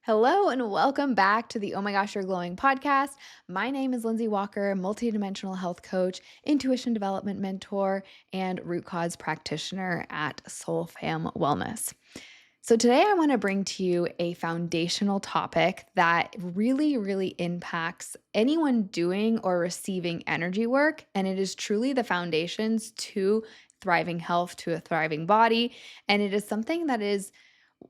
Hello and welcome back to the Oh My Gosh, You're Glowing podcast. My name is Lindsey Walker, multidimensional health coach, intuition development mentor, and root cause practitioner at Soul Fam Wellness. So, today I want to bring to you a foundational topic that really impacts anyone doing or receiving energy work. And it is truly the foundations to thriving health, to a thriving body. And it is something that is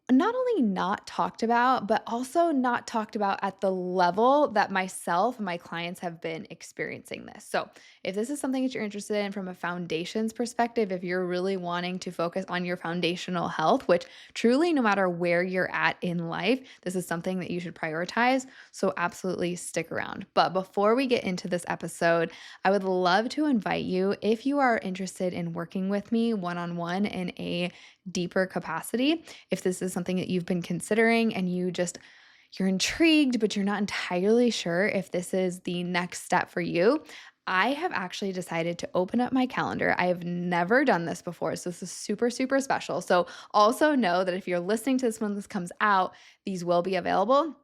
not only not talked about, but also not talked about at the level that myself and my clients have been experiencing this. So, if this is something that you're interested in from a foundations perspective, if you're really wanting to focus on your foundational health, which truly, no matter where you're at in life, this is something that you should prioritize. So, absolutely stick around. But before we get into this episode, I would love to invite you, if you are interested in working with me one on one in a deeper capacity, if this is something that you've been considering and you're intrigued, but you're not entirely sure if this is the next step for you, I have actually decided to open up my calendar. I have never done this before, so this is super special. So also know that if you're listening to this when this comes out, these will be available.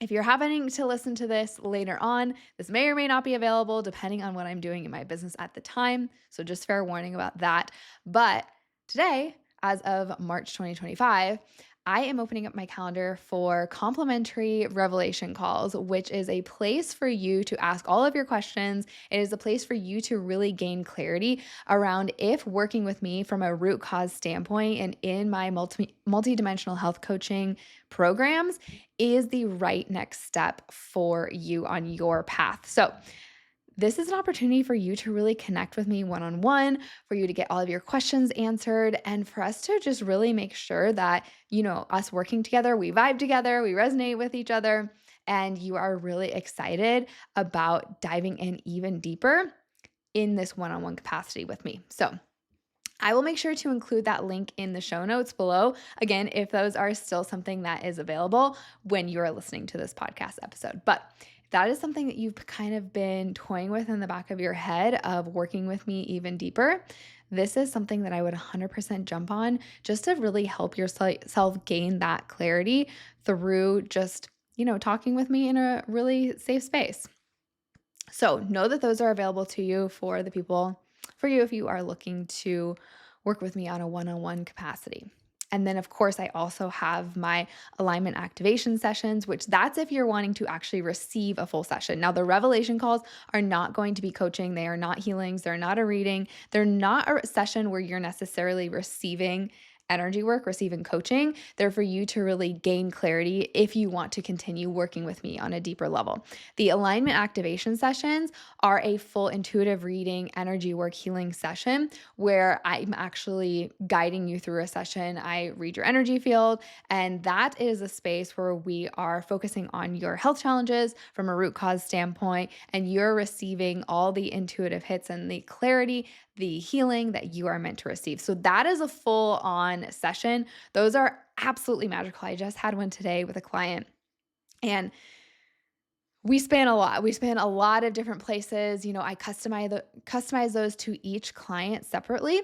If you're having to listen to this later on, this may or may not be available depending on what I'm doing in my business at the time. So just fair warning about that. But today, as of March 2025, I am opening up my calendar for complimentary revelation calls, which is a place for you to ask all of your questions. It is a place for you to really gain clarity around if working with me from a root cause standpoint and in my multi-dimensional health coaching programs is the right next step for you on your path. So, this is an opportunity for you to really connect with me one on one, for you to get all of your questions answered, and for us to just really make sure that, us working together, we vibe together, we resonate with each other, and you are really excited about diving in even deeper in this one on one capacity with me. So, I will make sure to include that link in the show notes below. Again, if those are still something that is available when you are listening to this podcast episode. But if that is something that you've kind of been toying with in the back of your head of working with me even deeper, this is something that I would 100% jump on just to really help yourself gain that clarity through just, talking with me in a really safe space. So know that those are available to you for you if you are looking to work with me on a one-on-one capacity. And then of course, I also have my alignment activation sessions, which that's if you're wanting to actually receive a full session. Now, the revelation calls are not going to be coaching. They are not healings. They're not a reading. They're not a session where you're necessarily receiving energy work, receiving coaching. They're for you to really gain clarity if you want to continue working with me on a deeper level. The alignment activation sessions are a full intuitive reading, energy work, healing session where I'm actually guiding you through a session. I read your energy field, and that is a space where we are focusing on your health challenges from a root cause standpoint, and you're receiving all the intuitive hits and the clarity, the healing that you are meant to receive. So that is a full on session. Those are absolutely magical. I just had one today with a client, and we span a lot. We span a lot of different places. I customize those to each client separately.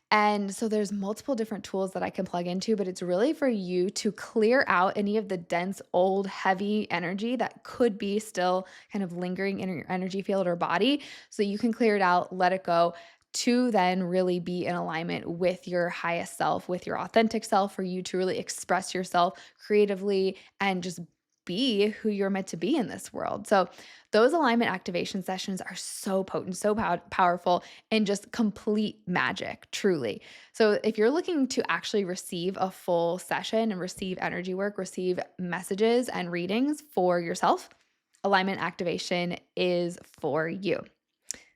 And so there's multiple different tools that I can plug into, but it's really for you to clear out any of the dense, old, heavy energy that could be still kind of lingering in your energy field or body. So you can clear it out, let it go, to then really be in alignment with your highest self, with your authentic self, for you to really express yourself creatively and just be who you're meant to be in this world. So those alignment activation sessions are so potent, so powerful, and just complete magic, truly. So if you're looking to actually receive a full session and receive energy work, receive messages and readings for yourself, alignment activation is for you.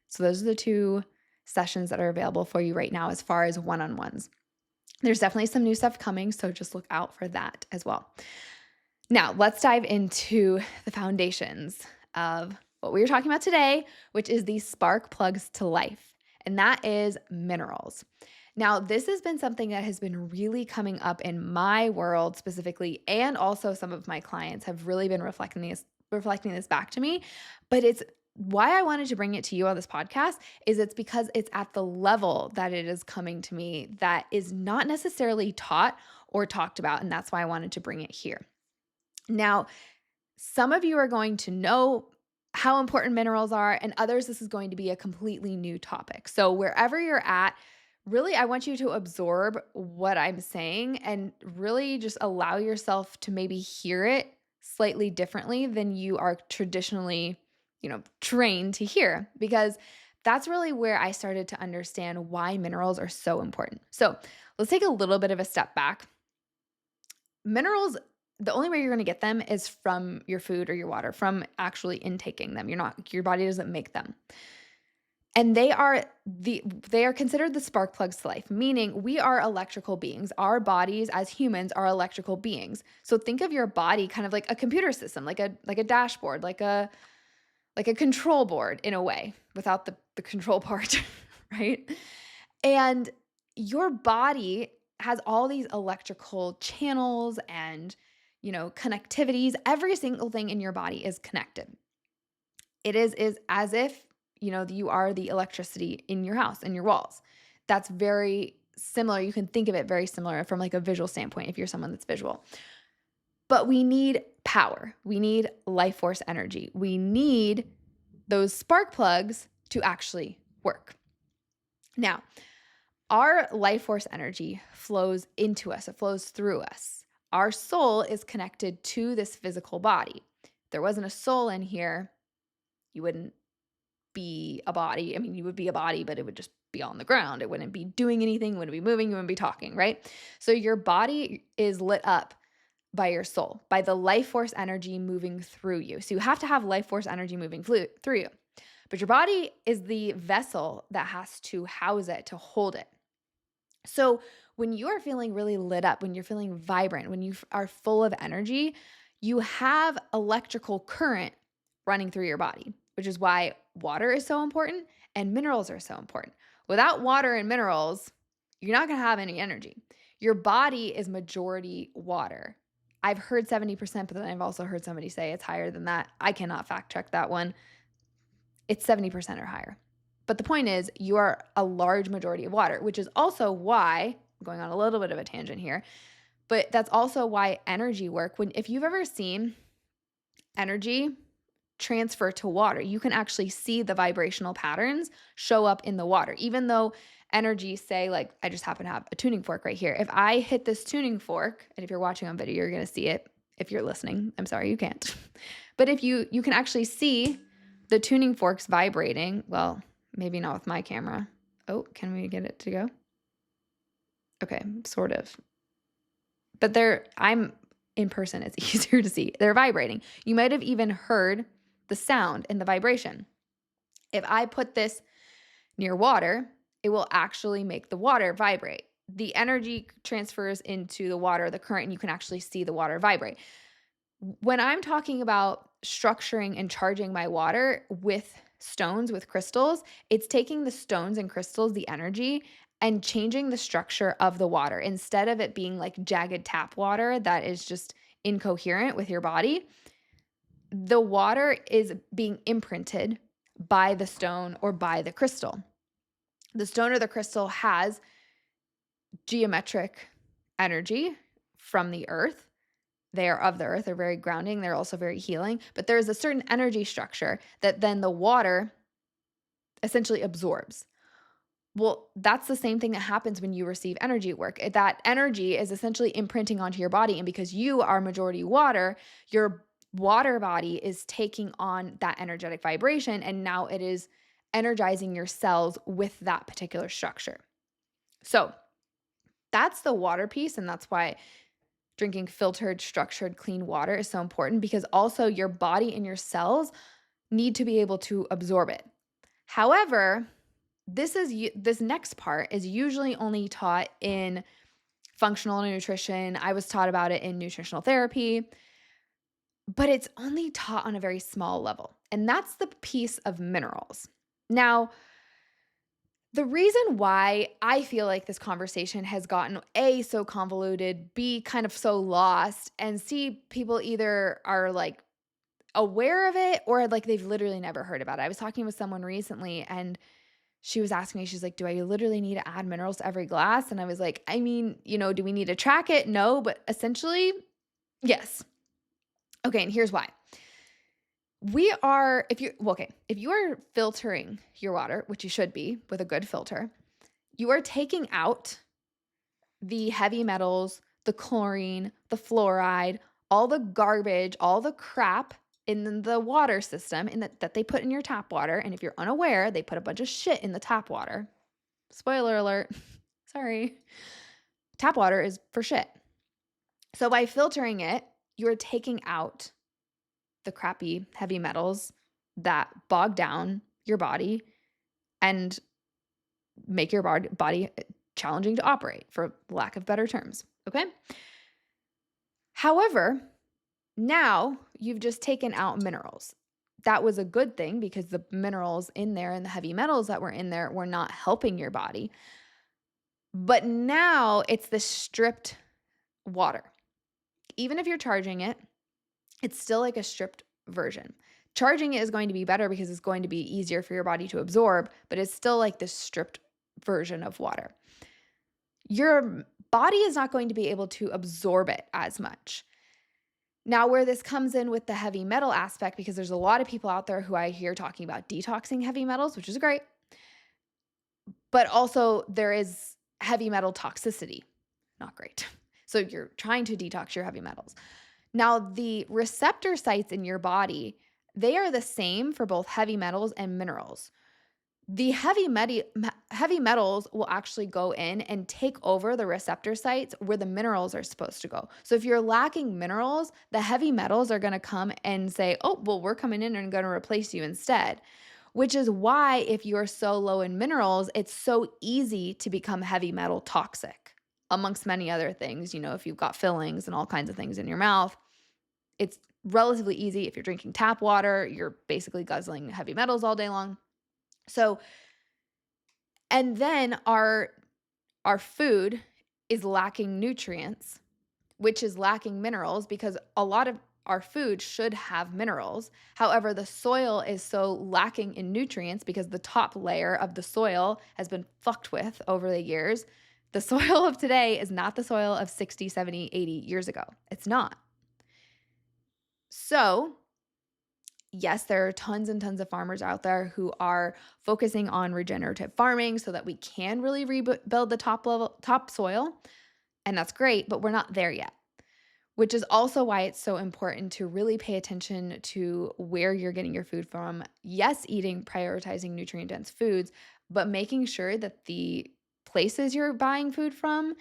So those are the two sessions that are available for you right now as far as one-on-ones. There's definitely some new stuff coming, so just look out for that as well. Now, let's dive into the foundations of what we were talking about today, which is the spark plugs to life, and that is minerals. Now, this has been something that has been really coming up in my world specifically, and also some of my clients have really been reflecting this back to me, but it's why I wanted to bring it to you on this podcast is it's because it's at the level that it is coming to me that is not necessarily taught or talked about, and that's why I wanted to bring it here. Now, some of you are going to know how important minerals are, and others, this is going to be a completely new topic. So, wherever you're at, really, I want you to absorb what I'm saying and really just allow yourself to maybe hear it slightly differently than you are traditionally, trained to hear, because that's really where I started to understand why minerals are so important. So, let's take a little bit of a step back. Minerals, the only way you're going to get them is from your food or your water, from actually intaking them. Your body doesn't make them. And they are considered the spark plugs to life, meaning we are electrical beings. Our bodies as humans are electrical beings. So think of your body kind of like a computer system, like a dashboard, like a control board in a way, without the control part, right? And your body has all these electrical channels and, connectivities. Every single thing in your body is connected. It is as if, you are the electricity in your house, in your walls. That's very similar. You can think of it very similar from like a visual standpoint if you're someone that's visual. But we need power. We need life force energy. We need those spark plugs to actually work. Now, our life force energy flows into us, it flows through us. Our soul is connected to this physical body. If there wasn't a soul in here, you wouldn't be a body. I mean, you would be a body, but it would just be on the ground. It wouldn't be doing anything, wouldn't be moving, you wouldn't be talking, right? So your body is lit up by your soul, by the life force energy moving through you. So you have to have life force energy moving through you. But your body is the vessel that has to house it, to hold it. So when you are feeling really lit up, when you're feeling vibrant, when you are full of energy, you have electrical current running through your body, which is why water is so important and minerals are so important. Without water and minerals, you're not going to have any energy. Your body is majority water. I've heard 70%, but then I've also heard somebody say it's higher than that. I cannot fact check that one. It's 70% or higher. But the point is, you are a large majority of water, which is also why, I'm going on a little bit of a tangent here, but that's also why energy work. If you've ever seen energy transfer to water, you can actually see the vibrational patterns show up in the water. Even though energy, say, like I just happen to have a tuning fork right here. If I hit this tuning fork, and if you're watching on video, you're going to see it. If you're listening, I'm sorry, you can't. But if you can actually see the tuning forks vibrating, well, maybe not with my camera. Oh, can we get it to go? Okay, sort of. But I'm in person, it's easier to see. They're vibrating. You might have even heard the sound and the vibration. If I put this near water, it will actually make the water vibrate. The energy transfers into the water, the current, and you can actually see the water vibrate. When I'm talking about structuring and charging my water with stones, with crystals, it's taking the stones and crystals, the energy, and changing the structure of the water. Instead of it being like jagged tap water that is just incoherent with your body, the water is being imprinted by the stone or by the crystal. The stone or the crystal has geometric energy from the earth. They are of the earth. They're very grounding. They're also very healing. But there is a certain energy structure that then the water essentially absorbs. Well, that's the same thing that happens when you receive energy work. That energy is essentially imprinting onto your body. And because you are majority water, your water body is taking on that energetic vibration. And now it is energizing your cells with that particular structure. So that's the water piece. And that's why drinking filtered, structured, clean water is so important, because also your body and your cells need to be able to absorb it. However, this next part is usually only taught in functional nutrition. I was taught about it in nutritional therapy, but it's only taught on a very small level. And that's the piece of minerals. Now, the reason why I feel like this conversation has gotten A, so convoluted, B, kind of so lost, and C, people either are like aware of it or like they've literally never heard about it. I was talking with someone recently and she was asking me, she's like, do I literally need to add minerals to every glass? And I was like, I mean, do we need to track it? No, but essentially, yes. Okay, and here's why. If you are filtering your water, which you should be with a good filter, you are taking out the heavy metals, the chlorine, the fluoride, all the garbage, all the crap in the water system that they put in your tap water. And if you're unaware, they put a bunch of shit in the tap water. Spoiler alert. Sorry. Tap water is for shit. So by filtering it, you're taking out the crappy heavy metals that bog down your body and make your body challenging to operate, for lack of better terms. Okay. However, now you've just taken out minerals. That was a good thing because the minerals in there and the heavy metals that were in there were not helping your body. But now it's the stripped water. Even if you're charging it, it's still like a stripped version. Charging it is going to be better because it's going to be easier for your body to absorb, but it's still like this stripped version of water. Your body is not going to be able to absorb it as much. Now, where this comes in with the heavy metal aspect, because there's a lot of people out there who I hear talking about detoxing heavy metals, which is great, but also there is heavy metal toxicity. Not great. So you're trying to detox your heavy metals. Now, the receptor sites in your body, they are the same for both heavy metals and minerals. The heavy metals will actually go in and take over the receptor sites where the minerals are supposed to go. So if you're lacking minerals, the heavy metals are going to come and say, oh, well, we're coming in and going to replace you instead. Which is why if you're so low in minerals, it's so easy to become heavy metal toxic, amongst many other things. You know, if you've got fillings and all kinds of things in your mouth, it's relatively easy. If you're drinking tap water, you're basically guzzling heavy metals all day long. So, and then our food is lacking nutrients, which is lacking minerals, because a lot of our food should have minerals. However, the soil is so lacking in nutrients because the top layer of the soil has been fucked with over the years. The soil of today is not the soil of 60, 70, 80 years ago. It's not. So, yes, there are tons and tons of farmers out there who are focusing on regenerative farming so that we can really rebuild the top soil. And that's great, but we're not there yet, which is also why it's so important to really pay attention to where you're getting your food from. Yes, prioritizing nutrient-dense foods, but making sure that the places you're buying food from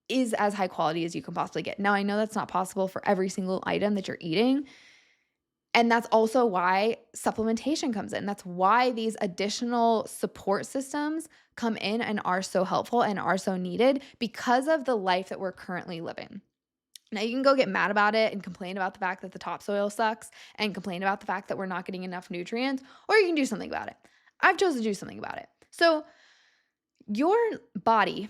is as high quality as you can possibly get. Now, I know that's not possible for every single item that you're eating. And that's also why supplementation comes in. That's why these additional support systems come in and are so helpful and are so needed because of the life that we're currently living. Now, you can go get mad about it and complain about the fact that the topsoil sucks and complain about the fact that we're not getting enough nutrients, or you can do something about it. I've chosen to do something about it. So your body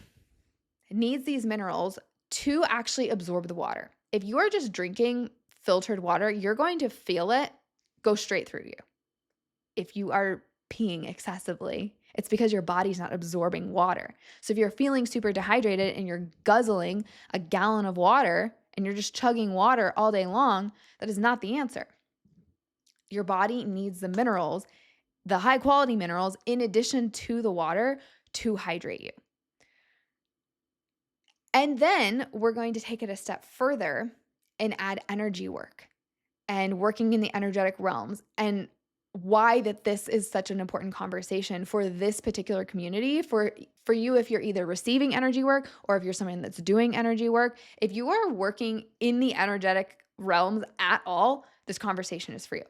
needs these minerals to actually absorb the water. If you are just drinking filtered water, you're going to feel it go straight through you. If you are peeing excessively, it's because your body's not absorbing water. So if you're feeling super dehydrated and you're guzzling a gallon of water and you're just chugging water all day long, that is not the answer. Your body needs the minerals, the high quality minerals, in addition to the water to hydrate you. And then we're going to take it a step further and add energy work and working in the energetic realms, and why that this is such an important conversation for this particular community, for you if you're either receiving energy work or if you're someone that's doing energy work. If you are working in the energetic realms at all, this conversation is for you.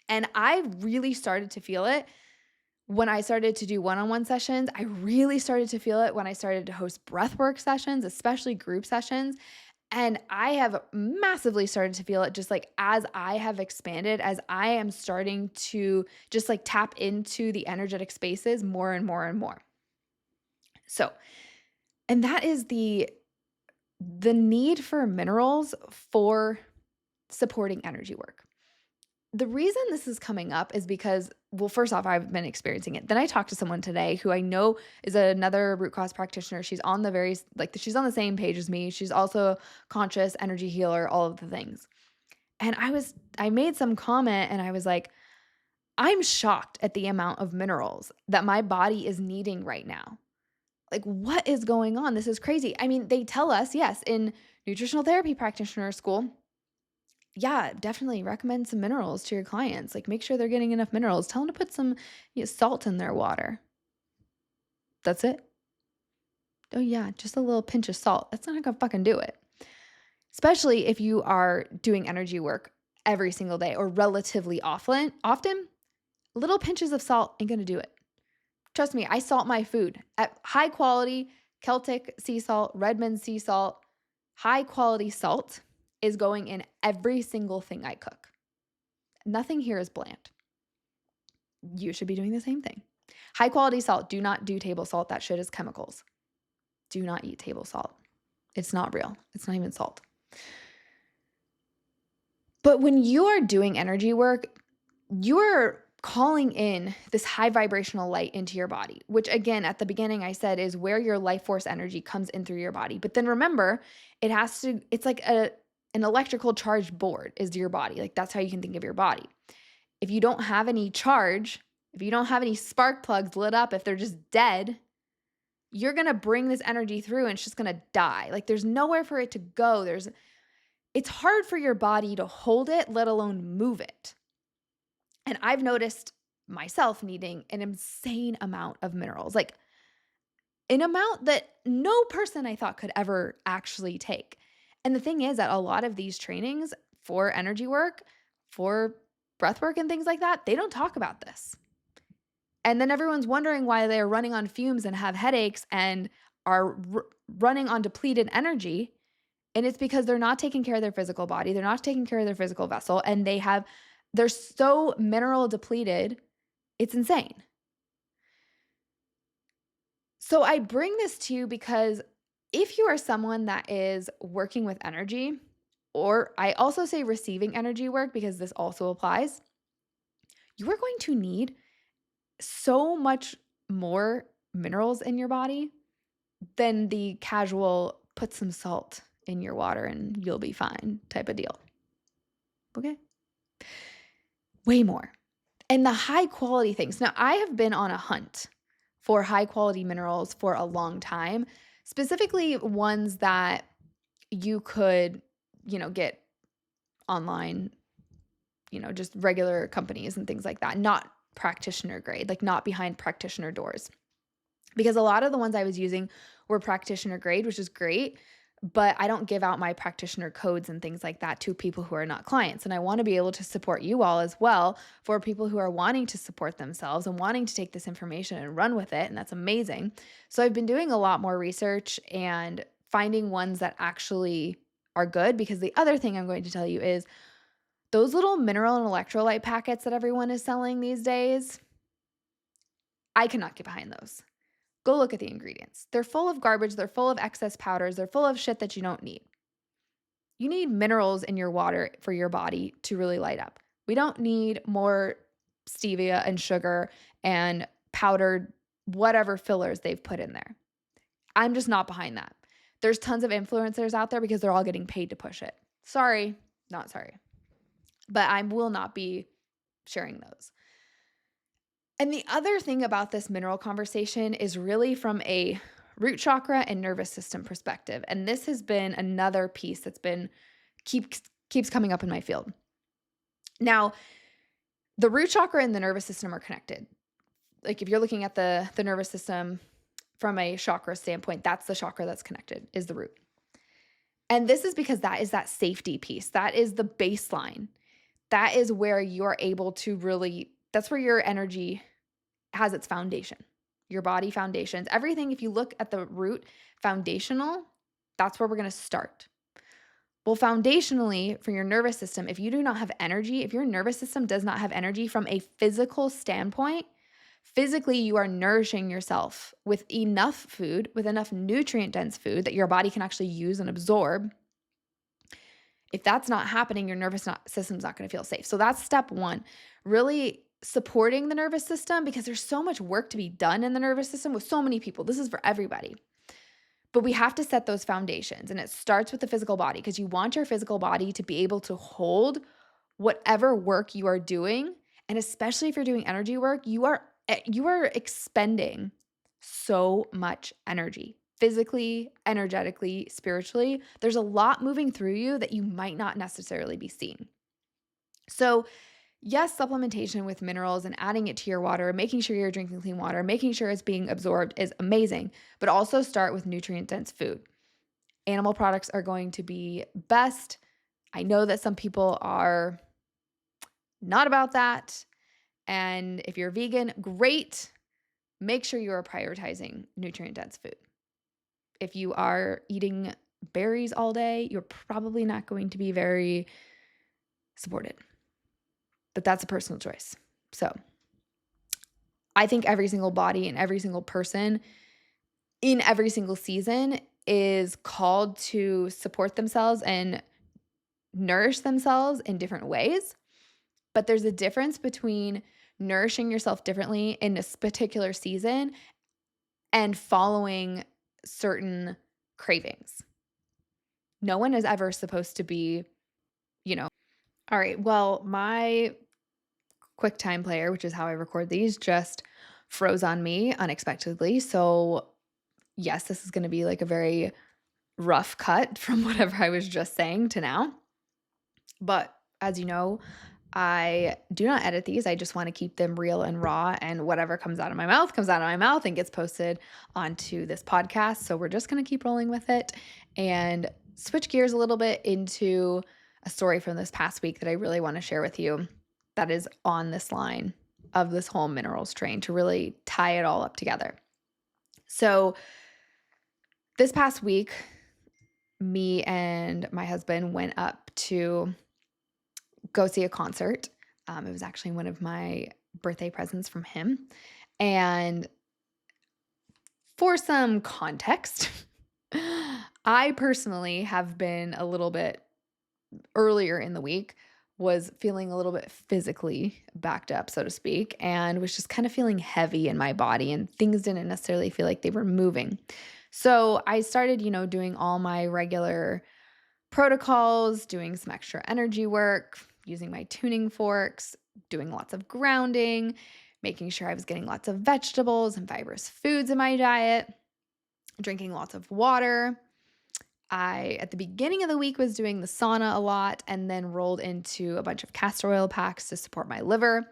And I really started to feel it when I started to do one-on-one sessions. I really started to feel it when I started to host breathwork sessions, especially group sessions. And I have massively started to feel it just like as I have expanded, as I am starting to just like tap into the energetic spaces more and more and more. So, and that is the need for minerals for supporting energy work. The reason this is coming up is because, well, first off, I've been experiencing it. Then I talked to someone today who I know is another root cause practitioner. She's on the she's on the same page as me. She's also conscious energy healer, all of the things. And I made some comment and I was like, I'm shocked at the amount of minerals that my body is needing right now. Like, what is going on? This is crazy. I mean, they tell us, yes, in nutritional therapy practitioner school, yeah, definitely recommend some minerals to your clients. Like, make sure they're getting enough minerals. Tell them to put some salt in their water. That's it. Oh, yeah, just a little pinch of salt. That's not gonna fucking do it. Especially if you are doing energy work every single day or relatively often, little pinches of salt ain't gonna do it. Trust me, I salt my food at high quality Celtic sea salt, Redmond sea salt. High quality salt is going in every single thing I cook. Nothing here is bland. You should be doing the same thing. High quality salt. Do not do table salt. That shit is chemicals. Do not eat table salt. It's not real. It's not even salt. But when you are doing energy work, you're calling in this high vibrational light into your body, which again, at the beginning I said is where your life force energy comes in through your body. But then remember, it's like an electrical charged board is your body. Like that's how you can think of your body. If you don't have any charge, if you don't have any spark plugs lit up, if they're just dead, you're going to bring this energy through and it's just going to die. Like there's nowhere for it to go. It's hard for your body to hold it, let alone move it. And I've noticed myself needing an insane amount of minerals, like an amount that no person I thought could ever actually take. And the thing is that a lot of these trainings for energy work, for breath work and things like that, they don't talk about this. And then everyone's wondering why they're running on fumes and have headaches and are running on depleted energy. And it's because they're not taking care of their physical body. They're not taking care of their physical vessel. And they're so mineral depleted. It's insane. So I bring this to you because if you are someone that is working with energy, or I also say receiving energy work because this also applies, you are going to need so much more minerals in your body than the casual put some salt in your water and you'll be fine type of deal. Okay? Way more. And the high quality things. Now, I have been on a hunt for high quality minerals for a long time, specifically ones that you could, get online, just regular companies and things like that, not practitioner grade, like not behind practitioner doors. Because a lot of the ones I was using were practitioner grade, which is great, but I don't give out my practitioner codes and things like that to people who are not clients. And I want to be able to support you all as well for people who are wanting to support themselves and wanting to take this information and run with it. And that's amazing. So I've been doing a lot more research and finding ones that actually are good, because the other thing I'm going to tell you is those little mineral and electrolyte packets that everyone is selling these days, I cannot get behind those. Go look at the ingredients. They're full of garbage. They're full of excess powders. They're full of shit that you don't need. You need minerals in your water for your body to really light up. We don't need more stevia and sugar and powdered whatever fillers they've put in there. I'm just not behind that. There's tons of influencers out there because they're all getting paid to push it. Sorry, not sorry. But I will not be sharing those. And the other thing about this mineral conversation is really from a root chakra and nervous system perspective. And this has been another piece that's keeps coming up in my field. Now, the root chakra and the nervous system are connected. Like if you're looking at the nervous system from a chakra standpoint, that's the chakra that's connected, is the root. And this is because that is that safety piece. That is the baseline. That is where you're able to really, that's where your energy has its foundation, your body foundations. Everything, if you look at the root foundational, that's where we're going to start. Well, foundationally for your nervous system, if you do not have energy, if your nervous system does not have energy from a physical standpoint, physically you are nourishing yourself with enough food, with enough nutrient-dense food that your body can actually use and absorb. If that's not happening, your system's not going to feel safe. So that's step one, really supporting the nervous system, because there's so much work to be done in the nervous system with so many people. This is for everybody. But we have to set those foundations, and it starts with the physical body, because you want your physical body to be able to hold whatever work you are doing. And especially if you're doing energy work, you are expending so much energy, physically, energetically, spiritually. There's a lot moving through you that you might not necessarily be seeing. So yes, supplementation with minerals and adding it to your water, making sure you're drinking clean water, making sure it's being absorbed is amazing, but also start with nutrient-dense food. Animal products are going to be best. I know that some people are not about that. And if you're vegan, great. Make sure you are prioritizing nutrient-dense food. If you are eating berries all day, you're probably not going to be very supported. But that's a personal choice. So I think every single body and every single person in every single season is called to support themselves and nourish themselves in different ways. But there's a difference between nourishing yourself differently in this particular season and following certain cravings. No one is ever supposed to be, all right, well, my QuickTime player, which is how I record these, just froze on me unexpectedly. So yes, this is going to be like a very rough cut from whatever I was just saying to now. But as you know, I do not edit these. I just want to keep them real and raw, and whatever comes out of my mouth comes out of my mouth and gets posted onto this podcast. So we're just going to keep rolling with it and switch gears a little bit into a story from this past week that I really want to share with you that is on this line of this whole minerals train to really tie it all up together. So this past week, me and my husband went up to go see a concert. It was actually one of my birthday presents from him. And for some context, I personally have been a little bit earlier in the week, was feeling a little bit physically backed up, so to speak, and was just kind of feeling heavy in my body, and things didn't necessarily feel like they were moving. So I started, doing all my regular protocols, doing some extra energy work, using my tuning forks, doing lots of grounding, making sure I was getting lots of vegetables and fibrous foods in my diet, drinking lots of water. I, at the beginning of the week, was doing the sauna a lot, and then rolled into a bunch of castor oil packs to support my liver.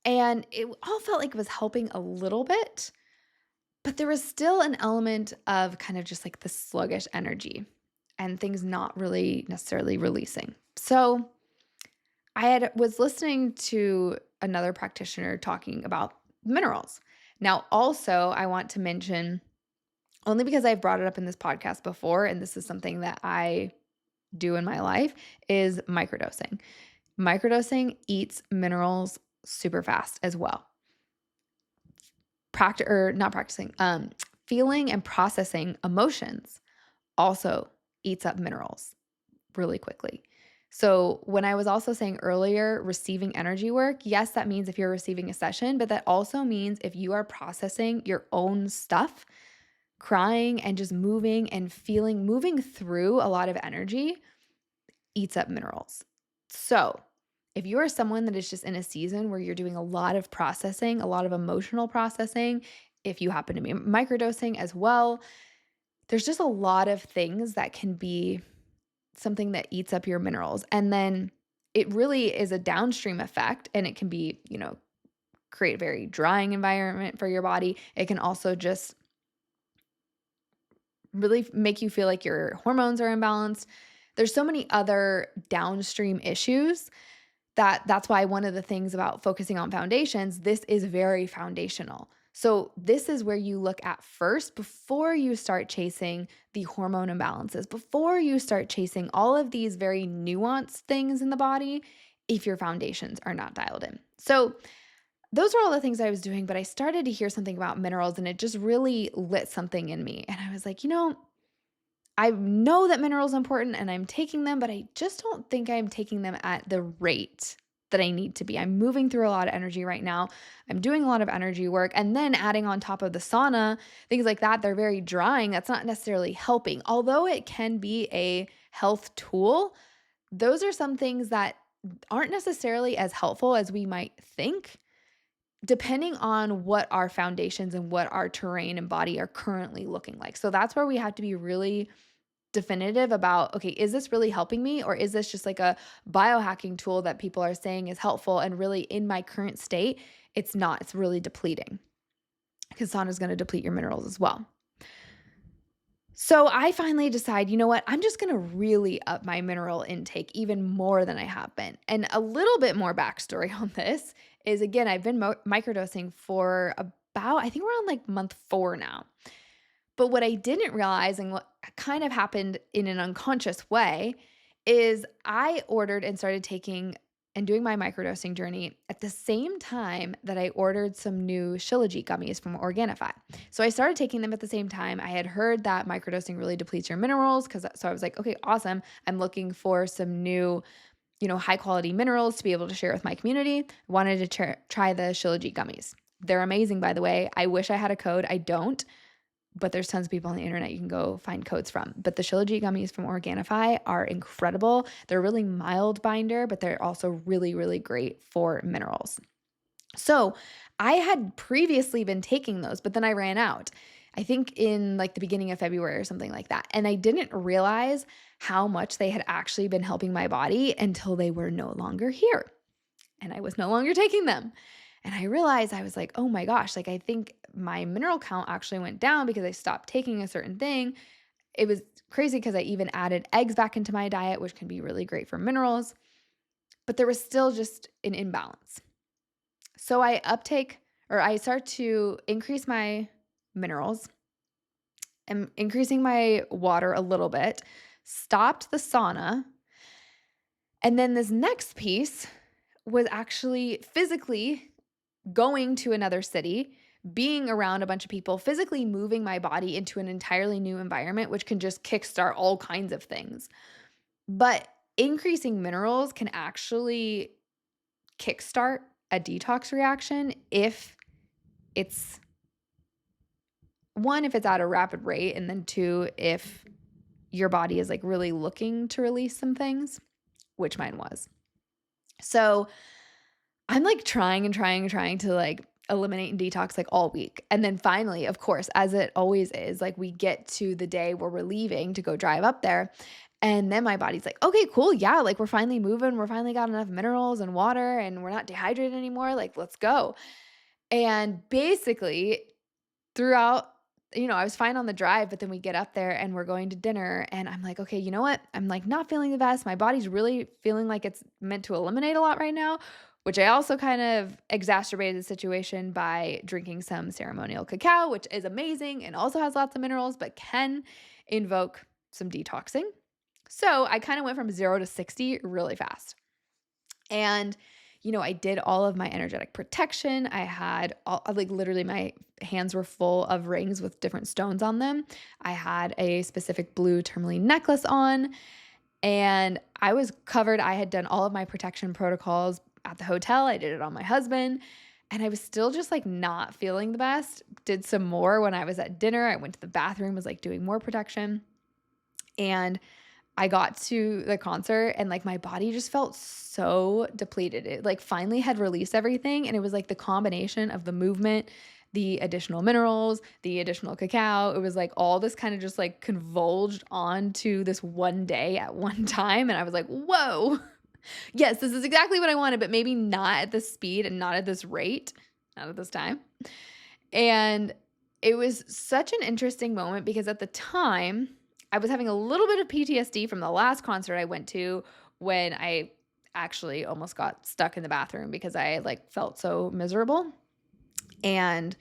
And it all felt like it was helping a little bit, but there was still an element of kind of just like the sluggish energy and things not really necessarily releasing. So I was listening to another practitioner talking about minerals. Now, also, I want to mention, only because I've brought it up in this podcast before, and this is something that I do in my life, is microdosing. Microdosing eats minerals super fast as well. Feeling and processing emotions also eats up minerals really quickly. So when I was also saying earlier, receiving energy work, yes, that means if you're receiving a session, but that also means if you are processing your own stuff, crying and just moving and moving through a lot of energy eats up minerals. So if you are someone that is just in a season where you're doing a lot of processing, a lot of emotional processing, if you happen to be microdosing as well, there's just a lot of things that can be something that eats up your minerals. And then it really is a downstream effect, and it can be, create a very drying environment for your body. It can also just really make you feel like your hormones are imbalanced. There's so many other downstream issues that's why one of the things about focusing on foundations, this is very foundational. So this is where you look at first before you start chasing the hormone imbalances, before you start chasing all of these very nuanced things in the body, if your foundations are not dialed in. So those are all the things I was doing, but I started to hear something about minerals, and it just really lit something in me. And I was like, I know that minerals are important and I'm taking them, but I just don't think I'm taking them at the rate that I need to be. I'm moving through a lot of energy right now. I'm doing a lot of energy work and then adding on top of the sauna, things like that, they're very drying. That's not necessarily helping. Although it can be a health tool, those are some things that aren't necessarily as helpful as we might think, depending on what our foundations and what our terrain and body are currently looking like. So that's where we have to be really definitive about, okay, is this really helping me, or is this just like a biohacking tool that people are saying is helpful and really in my current state, it's not. It's really depleting, because sauna is going to deplete your minerals as well. So I finally decide, you know what? I'm just going to really up my mineral intake even more than I have been. And a little bit more backstory on this is, again, I've been microdosing for about, I think we're on like month 4 now. But what I didn't realize, and what kind of happened in an unconscious way, is I ordered and started taking and doing my microdosing journey at the same time that I ordered some new Shilajit gummies from Organifi. So I started taking them at the same time. I had heard that microdosing really depletes your minerals, so I was like, okay, awesome. I'm looking for some new, high quality minerals to be able to share with my community. I wanted to try the Shilajit gummies. They're amazing, by the way. I wish I had a code. I don't. But there's tons of people on the internet you can go find codes from. But the Shilajit gummies from Organifi are incredible. They're really mild binder, but they're also really, really great for minerals. So I had previously been taking those, but then I ran out. I think in like the beginning of February or something like that. And I didn't realize how much they had actually been helping my body until they were no longer here. And I was no longer taking them. And I realized, I was like, oh my gosh, like I think my mineral count actually went down because I stopped taking a certain thing. It was crazy because I even added eggs back into my diet, which can be really great for minerals, but there was still just an imbalance. So I start to increase my minerals and increasing my water a little bit, stopped the sauna. And then this next piece was actually physically going to another city, being around a bunch of people, physically moving my body into an entirely new environment, which can just kickstart all kinds of things. But increasing minerals can actually kickstart a detox reaction if it's at a rapid rate, and then 2, if your body is like really looking to release some things, which mine was. So I'm like trying to like eliminate and detox like all week. And then finally, of course, as it always is, like we get to the day where we're leaving to go drive up there. And then my body's like, okay, cool. Yeah. Like we're finally moving. We're finally got enough minerals and water and we're not dehydrated anymore. Like, let's go. And basically throughout, I was fine on the drive, but then we get up there and we're going to dinner and I'm like, okay, you know what? I'm like not feeling the best. My body's really feeling like it's meant to eliminate a lot right now, which I also kind of exacerbated the situation by drinking some ceremonial cacao, which is amazing and also has lots of minerals, but can invoke some detoxing. So I kind of went from 0 to 60 really fast. And I did all of my energetic protection. I had literally my hands were full of rings with different stones on them. I had a specific blue tourmaline necklace on and I was covered. I had done all of my protection protocols at the hotel. I did it on my husband and I was still just like not feeling the best. Did some more when I was at dinner. I went to the bathroom, was like doing more protection. And I got to the concert and like my body just felt so depleted. It like finally had released everything. And it was like the combination of the movement, the additional minerals, the additional cacao. It was like all this kind of just like convulged onto this one day at one time. And I was like, whoa, yes, this is exactly what I wanted, but maybe not at this speed and not at this rate, not at this time. And it was such an interesting moment because at the time, I was having a little bit of PTSD from the last concert I went to when I actually almost got stuck in the bathroom because I like felt so miserable. And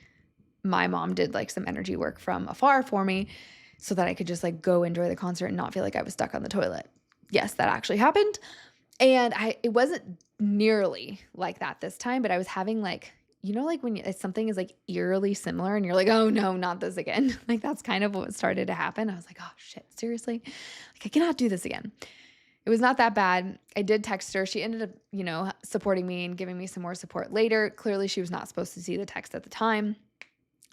my mom did like some energy work from afar for me so that I could just like go enjoy the concert and not feel like I was stuck on the toilet. Yes, that actually happened. And it wasn't nearly like that this time, but I was having like, like when something is like eerily similar and you're like, oh no, not this again. Like that's kind of what started to happen. I was like, oh shit, seriously? Like I cannot do this again. It was not that bad. I did text her. She ended up, supporting me and giving me some more support later. Clearly, she was not supposed to see the text at the time.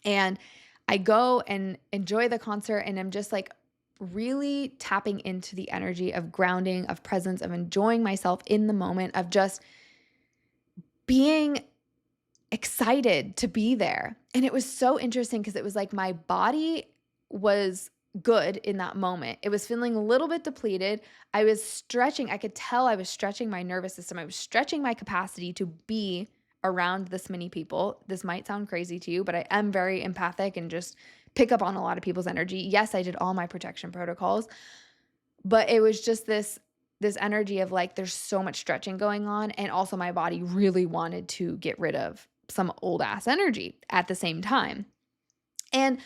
And I go and enjoy the concert, and I'm just like really tapping into the energy of grounding, of presence, of enjoying myself in the moment, of just being excited to be there. And it was so interesting because it was like my body was good in that moment. It was feeling a little bit depleted. I was stretching. I could tell I was stretching my nervous system. I was stretching my capacity to be around this many people. This might sound crazy to you, but I am very empathic and just pick up on a lot of people's energy. Yes, I did all my protection protocols, but it was just this energy of like there's so much stretching going on, and also my body really wanted to get rid of some old ass energy at the same time. And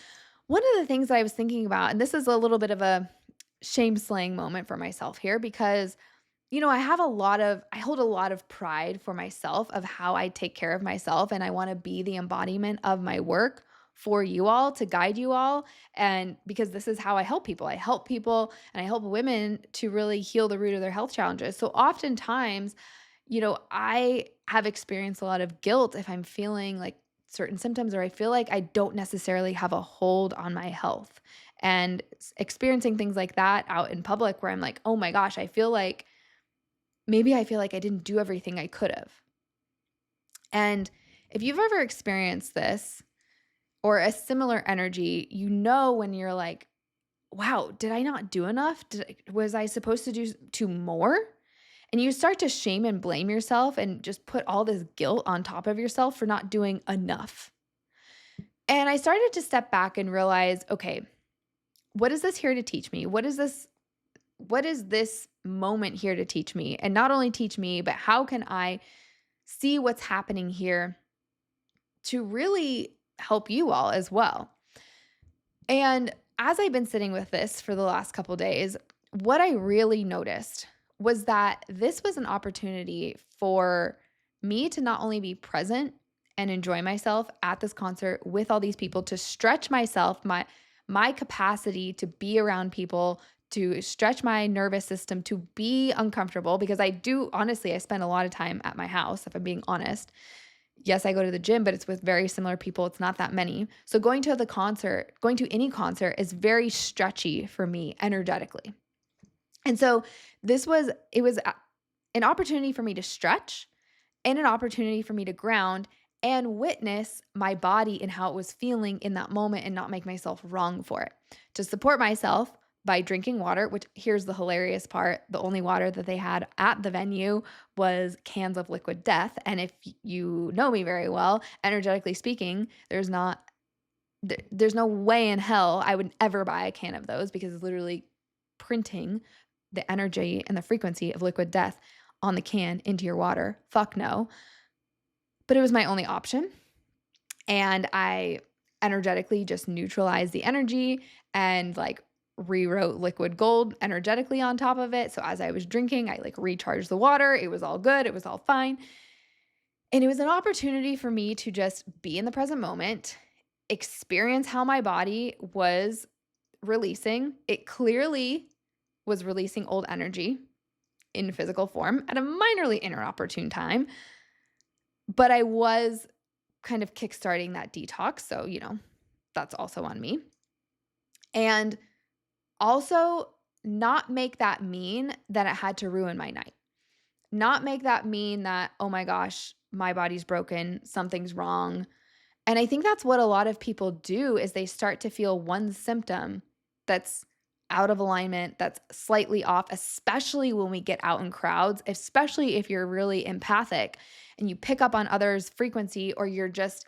one of the things that I was thinking about, and this is a little bit of a shame slaying moment for myself here, because I hold a lot of pride for myself of how I take care of myself, and I want to be the embodiment of my work for you all, to guide you all. And because this is how I help people. I help people and I help women to really heal the root of their health challenges. So oftentimes, I have experienced a lot of guilt if I'm feeling like certain symptoms, or I feel like I don't necessarily have a hold on my health, and experiencing things like that out in public where I'm like, oh my gosh, I feel like I didn't do everything I could have. And if you've ever experienced this or a similar energy, when you're like, wow, did I not do enough? Was I supposed to do more? And you start to shame and blame yourself and just put all this guilt on top of yourself for not doing enough. And I started to step back and realize, okay, what is this here to teach me? What is this moment here to teach me? And not only teach me, but how can I see what's happening here to really help you all as well? And as I've been sitting with this for the last couple days, what I really noticed was that this was an opportunity for me to not only be present and enjoy myself at this concert with all these people, to stretch myself, my capacity to be around people, to stretch my nervous system, to be uncomfortable, because I spend a lot of time at my house, if I'm being honest. Yes, I go to the gym, but it's with very similar people. It's not that many. So going to any concert is very stretchy for me energetically. And so it was an opportunity for me to stretch and an opportunity for me to ground and witness my body and how it was feeling in that moment and not make myself wrong for it. To support myself by drinking water, which here's the hilarious part, the only water that they had at the venue was cans of liquid death. And if you know me very well, energetically speaking, there's no way in hell I would ever buy a can of those, because it's literally printing the energy and the frequency of liquid death on the can into your water. Fuck no. But it was my only option. And I energetically just neutralized the energy and like rewrote liquid gold energetically on top of it. So as I was drinking, I like recharged the water. It was all good. It was all fine. And it was an opportunity for me to just be in the present moment, experience how my body was releasing. It clearly was releasing old energy in physical form at a minorly inopportune time. But I was kind of kickstarting that detox. So, that's also on me. And also not make that mean that it had to ruin my night. Not make that mean that, oh my gosh, my body's broken, something's wrong. And I think that's what a lot of people do, is they start to feel one symptom that's out of alignment, that's slightly off, especially when we get out in crowds, especially if you're really empathic and you pick up on others' frequency, or you're just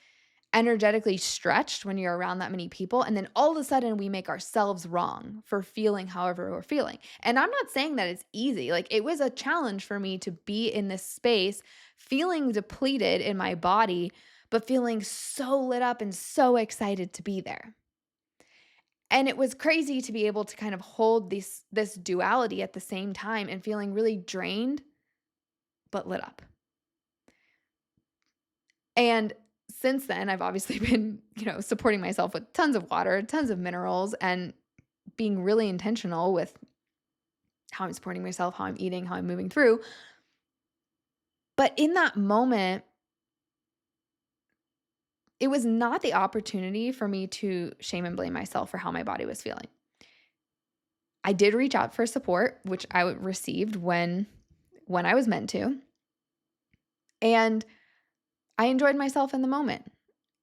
energetically stretched when you're around that many people. And then all of a sudden we make ourselves wrong for feeling however we're feeling. And I'm not saying that it's easy. Like, it was a challenge for me to be in this space feeling depleted in my body, but feeling so lit up and so excited to be there. And it was crazy to be able to kind of hold this duality at the same time and feeling really drained, but lit up. And since then, I've obviously been, supporting myself with tons of water, tons of minerals, and being really intentional with how I'm supporting myself, how I'm eating, how I'm moving through. But in that moment, it was not the opportunity for me to shame and blame myself for how my body was feeling. I did reach out for support, which I received when I was meant to. And I enjoyed myself in the moment.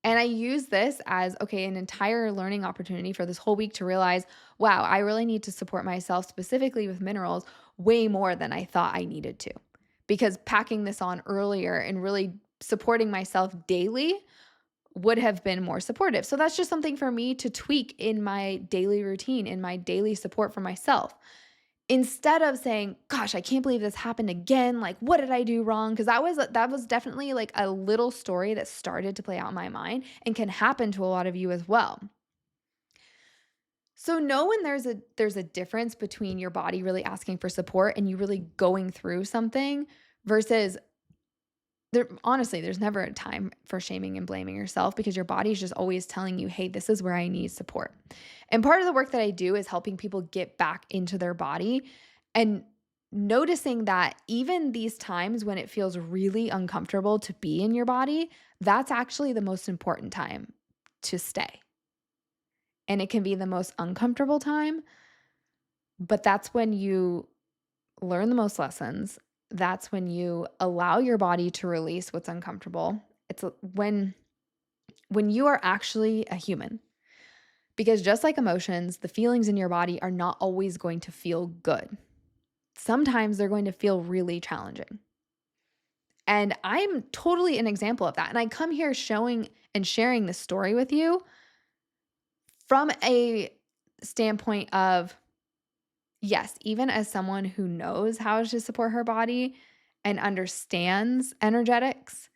And I use this as, okay, an entire learning opportunity for this whole week to realize, wow, I really need to support myself specifically with minerals way more than I thought I needed to. Because packing this on earlier and really supporting myself daily would have been more supportive. So that's just something for me to tweak in my daily routine, in my daily support for myself. Instead of saying, gosh, I can't believe this happened again. Like, what did I do wrong? Because that was definitely like a little story that started to play out in my mind and can happen to a lot of you as well. So know when there's a difference between your body really asking for support and you really going through something versus honestly, there's never a time for shaming and blaming yourself because your body is just always telling you, hey, this is where I need support. And part of the work that I do is helping people get back into their body and noticing that even these times when it feels really uncomfortable to be in your body, that's actually the most important time to stay. And it can be the most uncomfortable time, but that's when you learn the most lessons. That's when you allow your body to release what's uncomfortable. It's when you are actually a human. Because just like emotions, the feelings in your body are not always going to feel good. Sometimes they're going to feel really challenging. And I'm totally an example of that. And I come here showing and sharing this story with you from a standpoint of, yes, even as someone who knows how to support her body and understands energetics,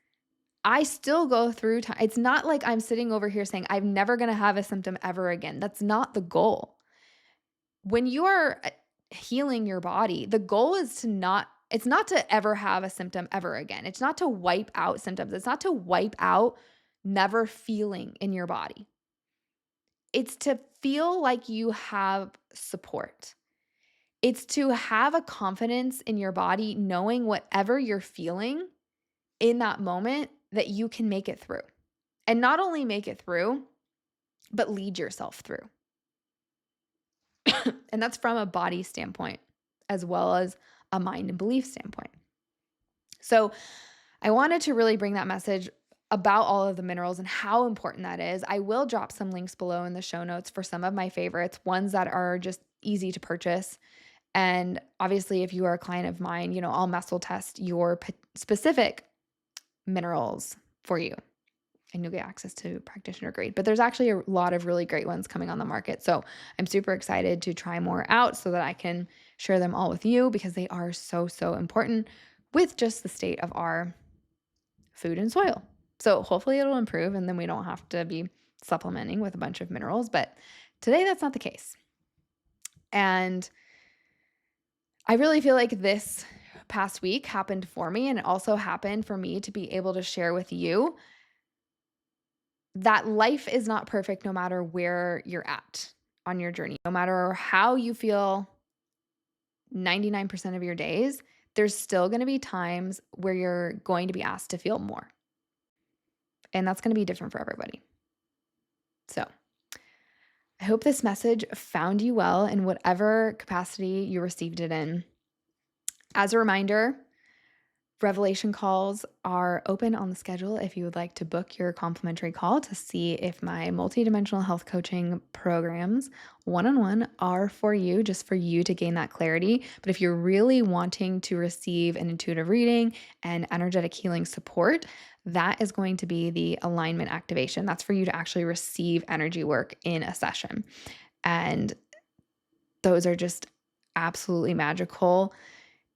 I still go through time. It's not like I'm sitting over here saying, I'm never going to have a symptom ever again. That's not the goal. When you are healing your body, the goal is it's not to ever have a symptom ever again. It's not to wipe out symptoms. It's not to wipe out never feeling in your body. It's to feel like you have support. It's to have a confidence in your body, knowing whatever you're feeling in that moment that you can make it through. And not only make it through, but lead yourself through. And that's from a body standpoint, as well as a mind and belief standpoint. So I wanted to really bring that message about all of the minerals and how important that is. I will drop some links below in the show notes for some of my favorites, ones that are just easy to purchase. And obviously, if you are a client of mine, I'll muscle test your specific minerals for you and you'll get access to practitioner grade. But there's actually a lot of really great ones coming on the market. So I'm super excited to try more out so that I can share them all with you because they are so, so important with just the state of our food and soil. So hopefully it'll improve and then we don't have to be supplementing with a bunch of minerals. But today that's not the case. And I really feel like this past week happened for me, and it also happened for me to be able to share with you that life is not perfect no matter where you're at on your journey. No matter how you feel 99% of your days, there's still going to be times where you're going to be asked to feel more. And that's going to be different for everybody. So I hope this message found you well in whatever capacity you received it in. As a reminder, revelation calls are open on the schedule if you would like to book your complimentary call to see if my multidimensional health coaching programs one-on-one are for you, just for you to gain that clarity. But if you're really wanting to receive an intuitive reading and energetic healing support, that is going to be the alignment activation. That's for you to actually receive energy work in a session. And those are just absolutely magical.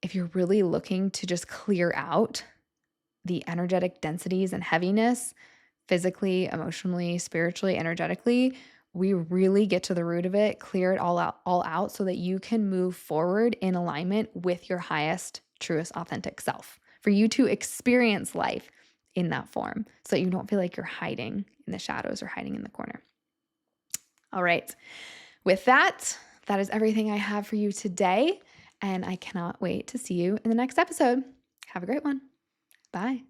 If you're really looking to just clear out the energetic densities and heaviness, physically, emotionally, spiritually, energetically, we really get to the root of it, clear it all out so that you can move forward in alignment with your highest, truest, authentic self. For you to experience life in that form so that you don't feel like you're hiding in the shadows or hiding in the corner. All right. With that, that is everything I have for you today. And I cannot wait to see you in the next episode. Have a great one. Bye.